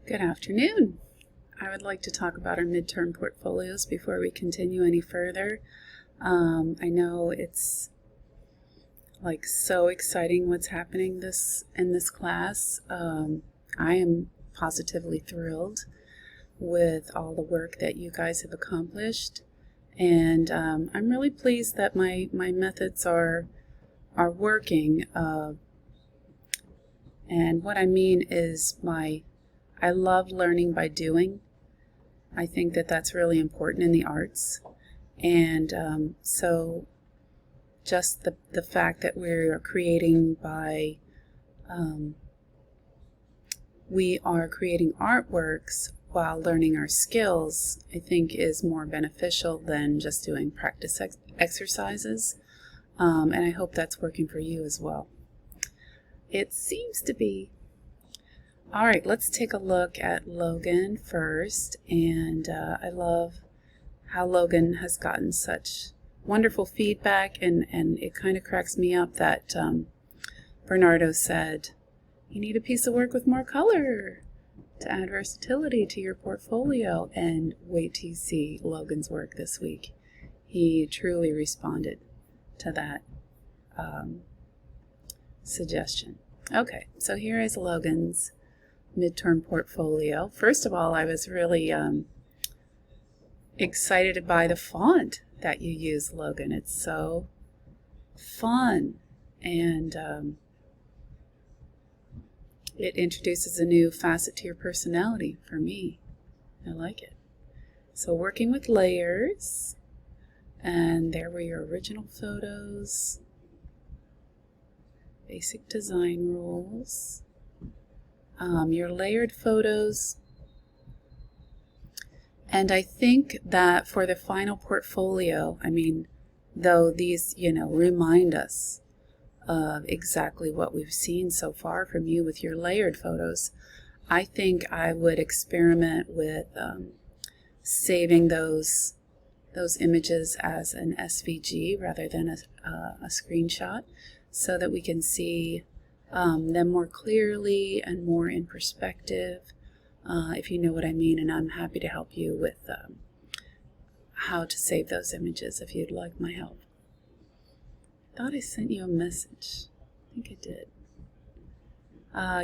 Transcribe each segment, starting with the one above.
Good afternoon. I would like to talk about our midterm portfolios before we continue any further. I know it's like so exciting what's happening in this class. I am positively thrilled with all the work that you guys have accomplished, and I'm really pleased that my methods are working. And what I mean is I love learning by doing. I think that that's really important in the arts. And so just the fact that we're creating we are creating artworks while learning our skills, I think is more beneficial than just doing practice exercises. And I hope that's working for you as well. It seems to be. All right, let's take a look at Logan first, and I love how Logan has gotten such wonderful feedback, and it kind of cracks me up that Bernardo said, you need a piece of work with more color to add versatility to your portfolio, and wait till you see Logan's work this week. He truly responded to that suggestion. Okay, so here is Logan's midterm portfolio. First of all, I was really excited by the font that you use, Logan. It's so fun, and it introduces a new facet to your personality for me. I like it. So working with layers, and there were your original photos, basic design rules, your layered photos, and I think that for the final portfolio, I mean, though these, remind us of exactly what we've seen so far from you with your layered photos, I think I would experiment with saving those images as an SVG rather than a screenshot, so that we can see them more clearly and more in perspective, if you know what I mean. And I'm happy to help you with how to save those images if you'd like my help. Thought I sent you a message. I think I did.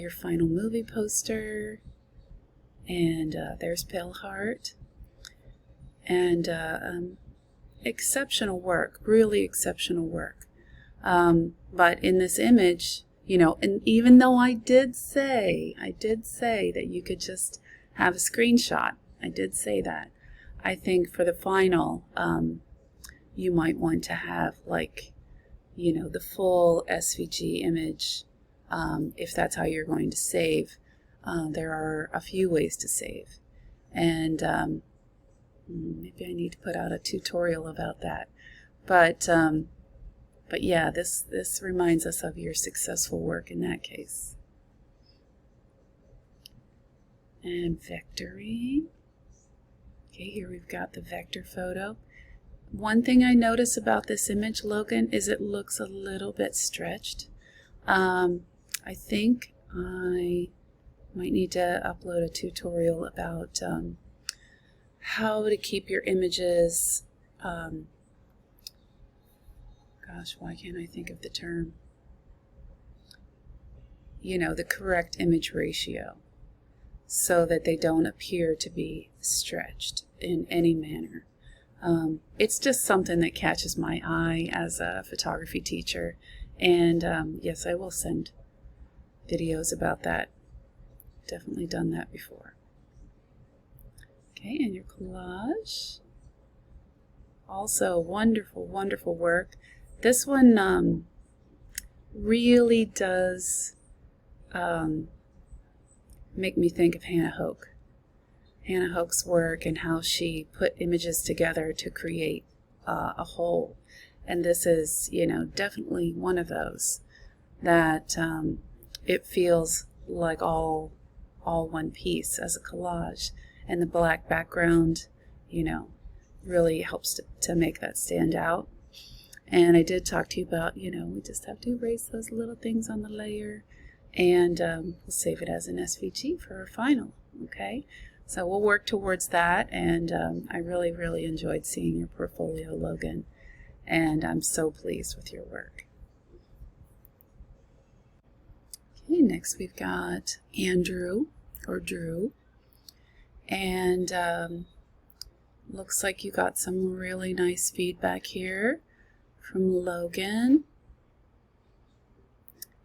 Your final movie poster, and there's Pale Heart, and exceptional work, really exceptional work. But in this image, and even though I did say that you could just have a screenshot, I did say that, I think for the final, you might want to have the full SVG image, if that's how you're going to save. There are a few ways to save, and maybe I need to put out a tutorial about that. But yeah, this reminds us of your successful work in that case. And vectoring. Okay, here we've got the vector photo. One thing I notice about this image, Logan, is it looks a little bit stretched. I think I might need to upload a tutorial about how to keep your images gosh, why can't I think of the term? The correct image ratio, so that they don't appear to be stretched in any manner. It's just something that catches my eye as a photography teacher, and yes, I will send videos about that. Definitely done that before. Okay, and your collage. Also wonderful, wonderful work. This one really does make me think of Hannah Hoke. Hannah Hoke's work and how she put images together to create a whole. And this is, definitely one of those that it feels like all one piece as a collage. And the black background, really helps to make that stand out. And I did talk to you about, we just have to erase those little things on the layer, and we'll save it as an SVG for our final. Okay, so we'll work towards that, and I really, really enjoyed seeing your portfolio, Logan, and I'm so pleased with your work. Okay, next we've got Andrew, or Drew, and looks like you got some really nice feedback here from Logan.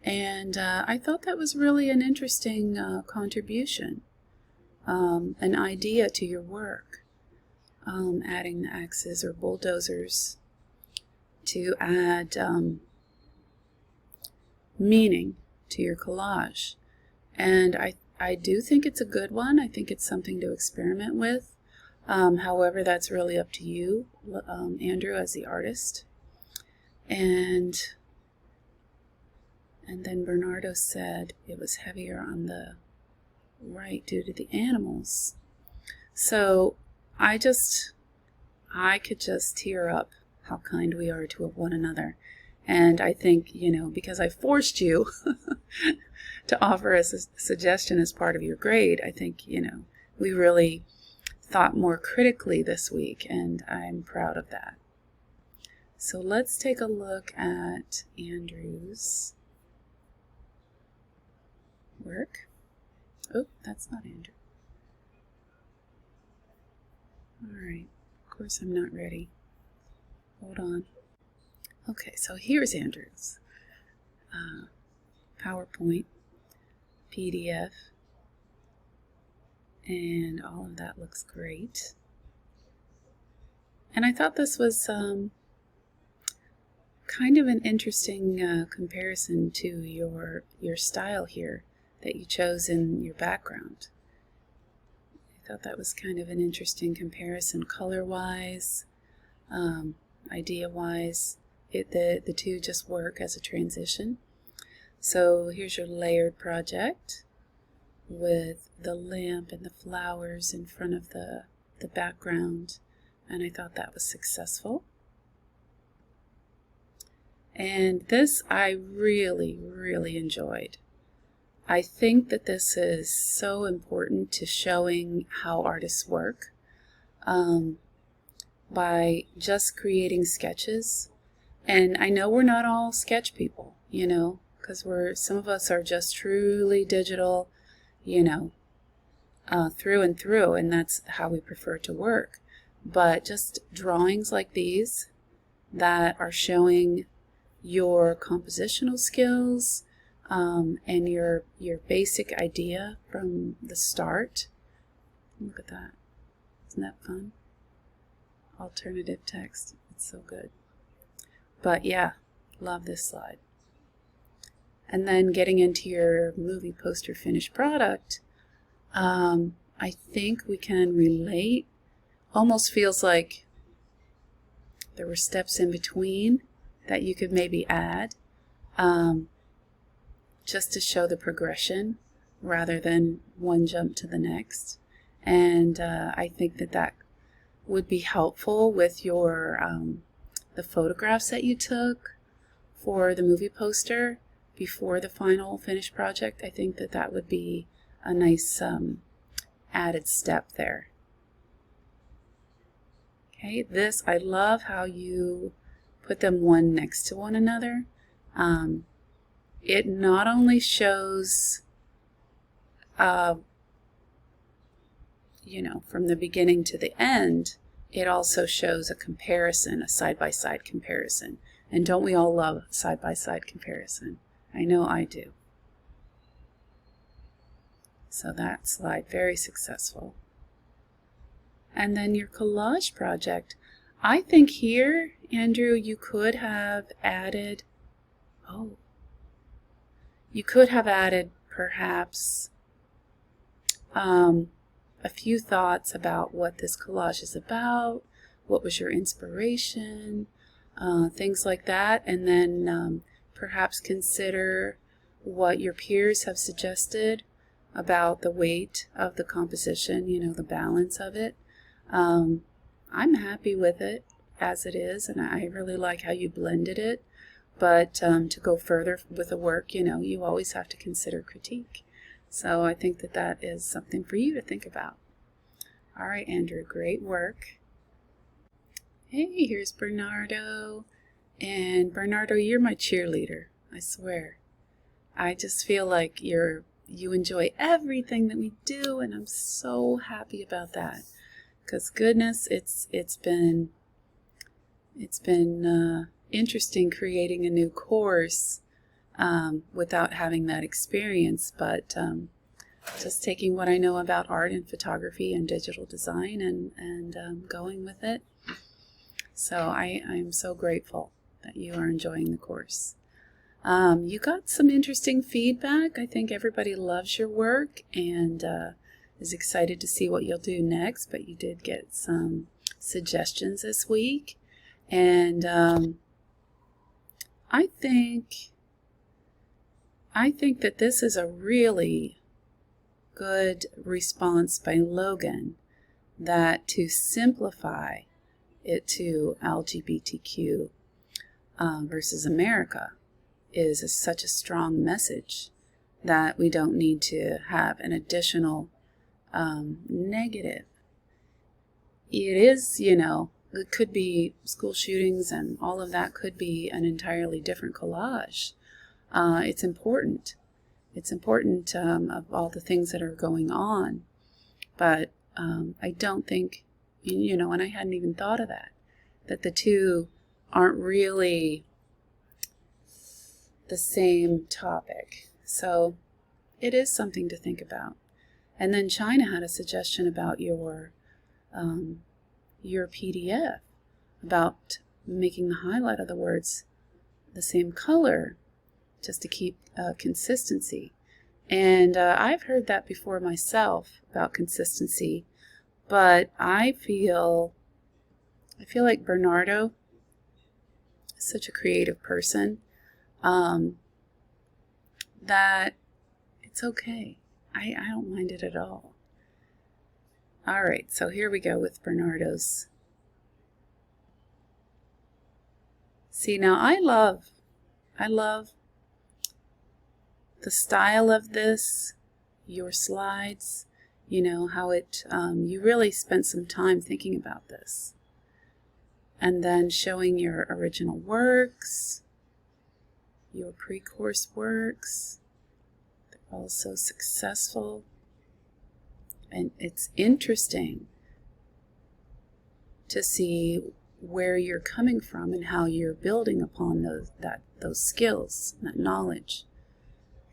And I thought that was really an interesting contribution, an idea to your work, adding the axes or bulldozers to add meaning to your collage. And I do think it's a good one. I think it's something to experiment with. However, that's really up to you, Andrew, as the artist. And then Bernardo said it was heavier on the right due to the animals. So I could just tear up how kind we are to one another. And I think, because I forced you to offer us a suggestion as part of your grade, I think, we really thought more critically this week, and I'm proud of that. So let's take a look at Andrew's work. Oh, that's not Andrew. Alright, of course I'm not ready. Hold on. Okay, so here's Andrew's PowerPoint, PDF, and all of that looks great. And I thought this was kind of an interesting comparison to your style here that you chose in your background. I thought that was kind of an interesting comparison color-wise, idea-wise. The two just work as a transition. So here's your layered project with the lamp and the flowers in front of the background, and I thought that was successful. And this I really, really enjoyed. I think that this is so important to showing how artists work by just creating sketches. And I know we're not all sketch people, because some of us are just truly digital, through and through, and that's how we prefer to work. But just drawings like these that are showing your compositional skills and your basic idea from the start. Look at that. Isn't that fun? Alternative text. It's so good. But yeah, love this slide. And then getting into your movie poster finished product, I think we can relate. Almost feels like there were steps in between that you could maybe add just to show the progression rather than one jump to the next. And I think that would be helpful with your the photographs that you took for the movie poster before the final finished project. I think that would be a nice added step there. Okay, I love how you put them one next to one another. It not only shows, from the beginning to the end, it also shows a comparison, a side-by-side comparison. And don't we all love side-by-side comparison? I know I do. So that slide, very successful. And then your collage project. I think here, Andrew, you could have added, perhaps a few thoughts about what this collage is about, what was your inspiration, things like that, and then perhaps consider what your peers have suggested about the weight of the composition, the balance of it. I'm happy with it as it is, and I really like how you blended it, but to go further with the work, you always have to consider critique. So I think that that is something for you to think about. All right, Andrew, great work. Hey, here's Bernardo. And Bernardo, you're my cheerleader, I swear. I just feel like you enjoy everything that we do, and I'm so happy about that. Because goodness, it's been interesting creating a new course without having that experience, but just taking what I know about art and photography and digital design and going with it. So I'm so grateful that you are enjoying the course. You got some interesting feedback. I think everybody loves your work and is excited to see what you'll do next, but you did get some suggestions this week. And I think that this is a really good response by Logan, that to simplify it to LGBTQ versus America is such a strong message that we don't need to have an additional negative. It is, it could be school shootings and all of that could be an entirely different collage. It's important. It's important of all the things that are going on. But I don't think, and I hadn't even thought of that the two aren't really the same topic. So it is something to think about. And then China had a suggestion about your PDF, about making the highlight of the words the same color, just to keep consistency. And I've heard that before myself about consistency, but I feel like Bernardo is such a creative person that it's okay. I don't mind it at all. All right, so here we go with Bernardo's. See, now I love the style of this, your slides, how it, you really spent some time thinking about this. And then showing your original works, your pre-course works, they're all so successful. And it's interesting to see where you're coming from and how you're building upon those skills, that knowledge.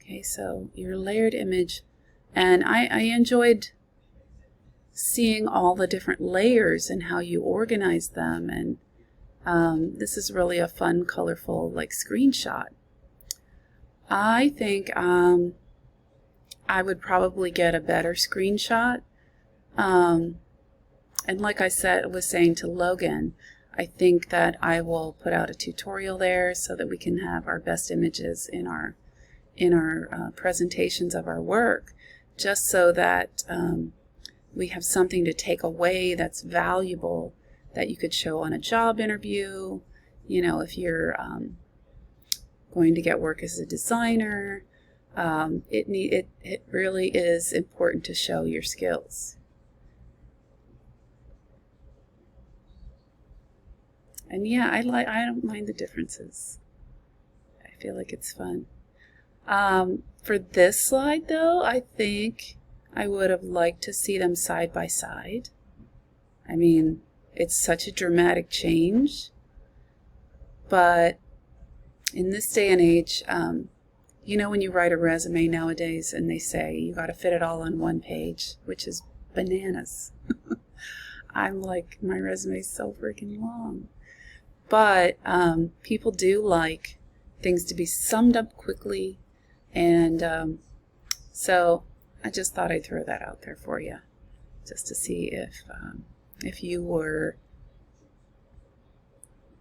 Okay, so your layered image, and I enjoyed seeing all the different layers and how you organize them, and this is really a fun, colorful, screenshot. I think I would probably get a better screenshot, and like I was saying to Logan, I think that I will put out a tutorial there so that we can have our best images in our presentations of our work, just so that we have something to take away that's valuable that you could show on a job interview, if you're going to get work as a designer. It really is important to show your skills. And yeah, I don't mind the differences. I feel like it's fun. For this slide though, I think I would have liked to see them side by side. I mean, it's such a dramatic change, but in this day and age, when you write a resume nowadays and they say you got to fit it all on one page, which is bananas. I'm like, my resume is so freaking long. But people do like things to be summed up quickly, and so I just thought I'd throw that out there for you, just to see if you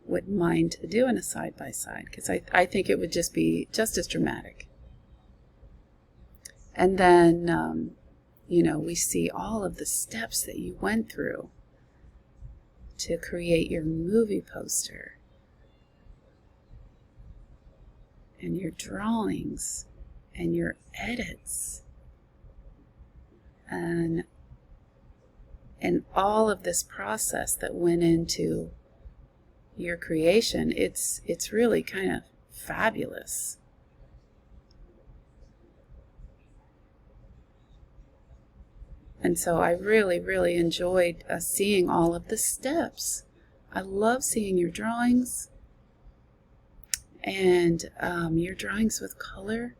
wouldn't mind doing a side-by-side, because I think it would just be just as dramatic. And then, we see all of the steps that you went through to create your movie poster and your drawings and your edits and all of this process that went into your creation, it's really kind of fabulous. And so I really, really enjoyed seeing all of the steps. I love seeing your drawings and your drawings with color.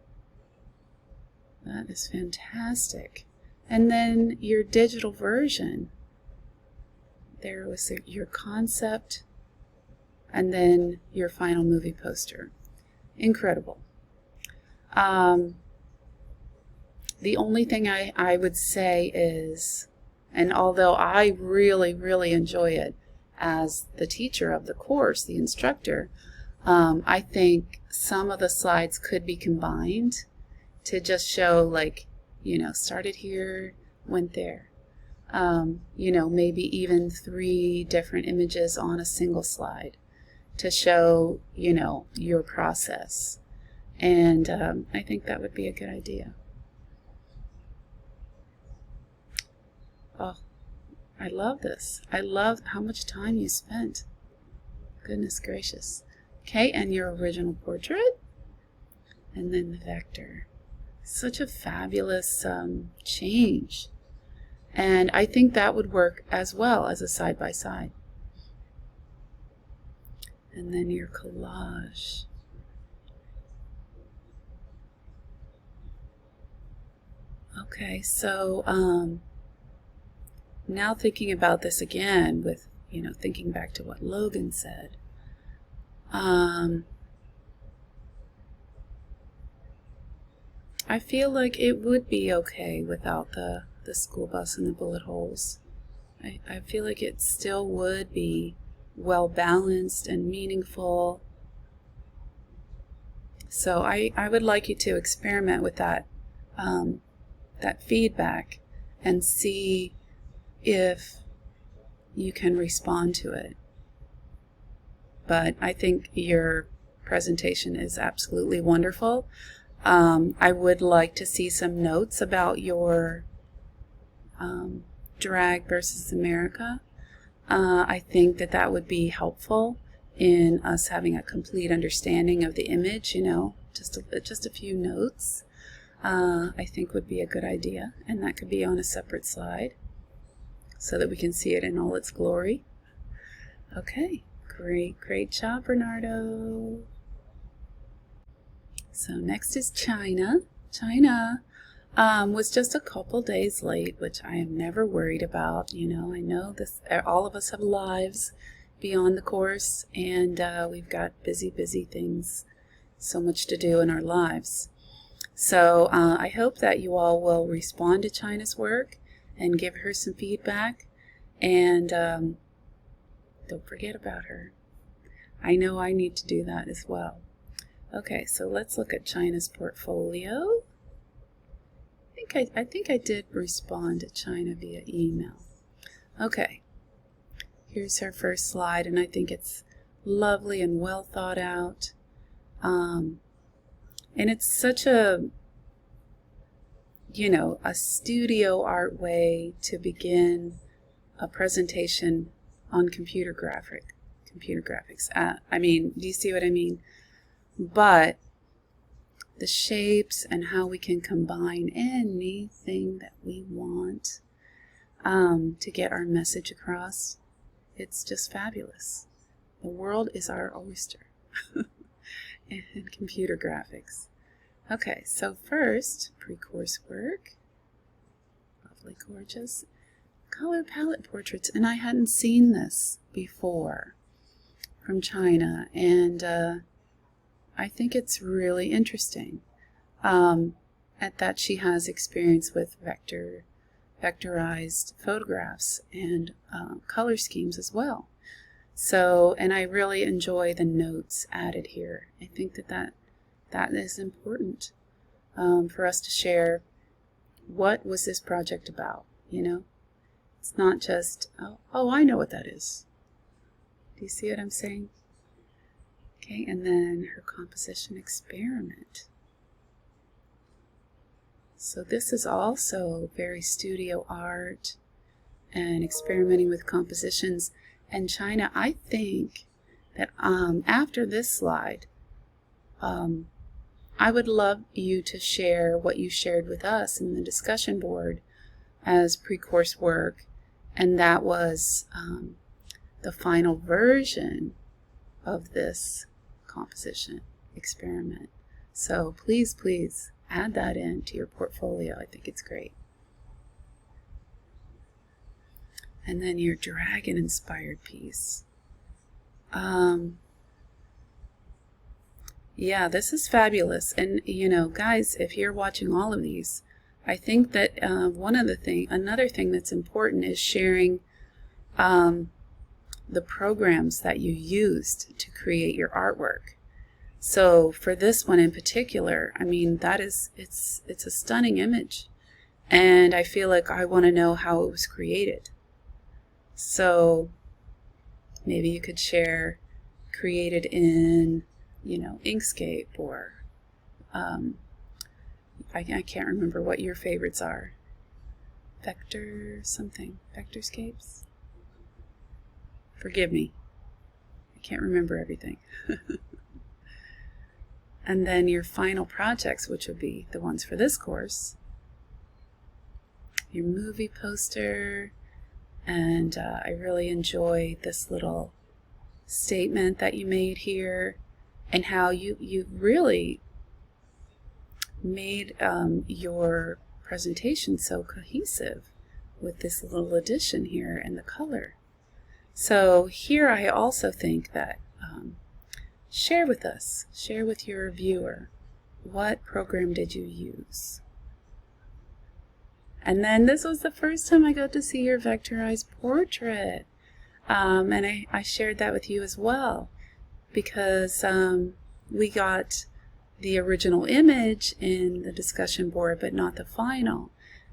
That is fantastic. And then your digital version. There was your concept and then your final movie poster. Incredible. The only thing I would say is, and although I really, really enjoy it as the teacher of the course, the instructor, I think some of the slides could be combined to just show, like, started here, went there. Maybe even 3 different images on a single slide to show, your process. And I think that would be a good idea. Oh, I love this. I love how much time you spent. Goodness gracious. Okay, and your original portrait. And then the vector. Such a fabulous change. And I think that would work as well as a side-by-side. And then your collage. Okay, so now thinking about this again with, thinking back to what Logan said. I feel like it would be okay without the school bus and the bullet holes. I feel like it still would be well balanced and meaningful. So I would like you to experiment with that feedback and see if you can respond to it. But I think your presentation is absolutely wonderful. I would like to see some notes about your drag versus America. I think that would be helpful in us having a complete understanding of the image, just a few notes. I think would be a good idea, and that could be on a separate slide so that we can see it in all its glory. Okay, great job, Bernardo. So next is China. China was just a couple days late, which I am never worried about. I know this. All of us have lives beyond the course, and we've got busy things, so much to do in our lives. So I hope that you all will respond to China's work and give her some feedback, and don't forget about her. I know I need to do that as well. Okay, so let's look at China's portfolio. I think I did respond to China via email. Okay, here's her first slide, and I think it's lovely and well thought out. And it's such a studio art way to begin a presentation on computer graphics. Do you see what I mean? But the shapes and how we can combine anything that we want to get our message across, it's just fabulous. The world is our oyster in computer graphics. Okay, so first, pre-course work. Lovely, gorgeous. Color palette portraits, and I hadn't seen this before from China, and I think it's really interesting at that she has experience with vectorized photographs and color schemes as well. So, and I really enjoy the notes added here. I think that is important for us to share. What was this project about? It's not just, oh, I know what that is. Do you see what I'm saying? Okay, and then her composition experiment. So this is also very studio art and experimenting with compositions. And China, I think that after this slide, I would love you to share what you shared with us in the discussion board as pre-course work, and that was the final version of this composition experiment. So please, please add that into your portfolio. I think it's great. And then your dragon-inspired piece. Yeah, this is fabulous. And you know, guys, if you're watching all of these, I think that another thing that's important is sharing the programs that you used to create your artwork. So for this one in particular, I mean, it's a stunning image, and I feel like I want to know how it was created. So maybe you could share created in, you know, Inkscape, or I can't remember what your favorites are. Vectorscapes? Forgive me. I can't remember everything. And then your final projects, which would be the ones for this course. Your movie poster. And I really enjoy this little statement that you made here, and how you really made your presentation so cohesive with this little addition here and the color. So here I also think that share with us, share with your viewer, what program did you use? And then this was the first time I got to see your vectorized portrait. And I shared that with you as well, because we got the original image in the discussion board, but not the final.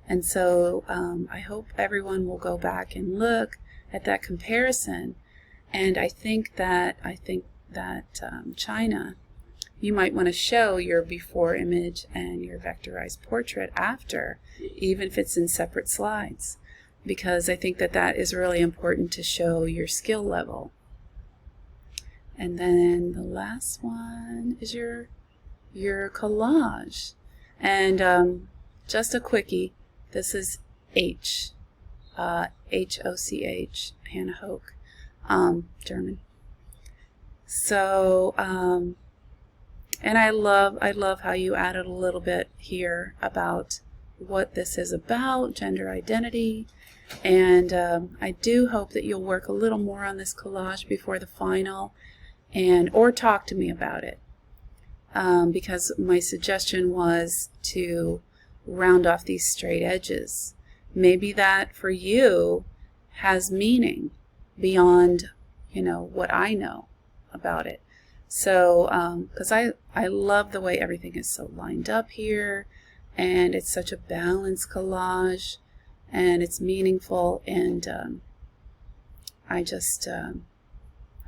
And so I hope everyone will go back and look at that comparison. And I think that China, you might want to show your before image and your vectorized portrait after, even if it's in separate slides, because I think that is really important to show your skill level. And then the last one is your collage. And just a quickie, this is H, H-O-C-H, Hannah Hoch, German. So, and I love how you added a little bit here about what this is about, gender identity. And I do hope that you'll work a little more on this collage before the final, or talk to me about it. Because my suggestion was to round off these straight edges. Maybe that for you has meaning beyond, you know, what I know about it. So, because I love the way everything is so lined up here, and it's such a balanced collage, and it's meaningful, and I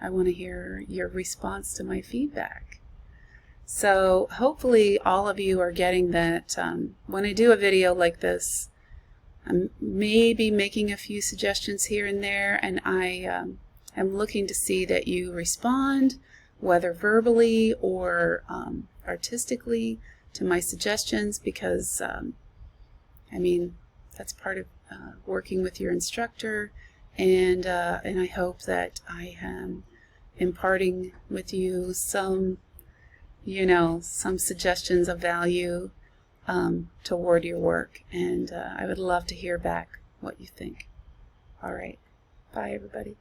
want to hear your response to my feedback. So hopefully all of you are getting that when I do a video like this, I'm maybe making a few suggestions here and there, and I am looking to see that you respond, whether verbally or artistically, to my suggestions, because I mean, that's part of working with your instructor, and I hope that I am imparting with you some, you know, some suggestions of value toward your work, and I would love to hear back what you think. All right, bye everybody.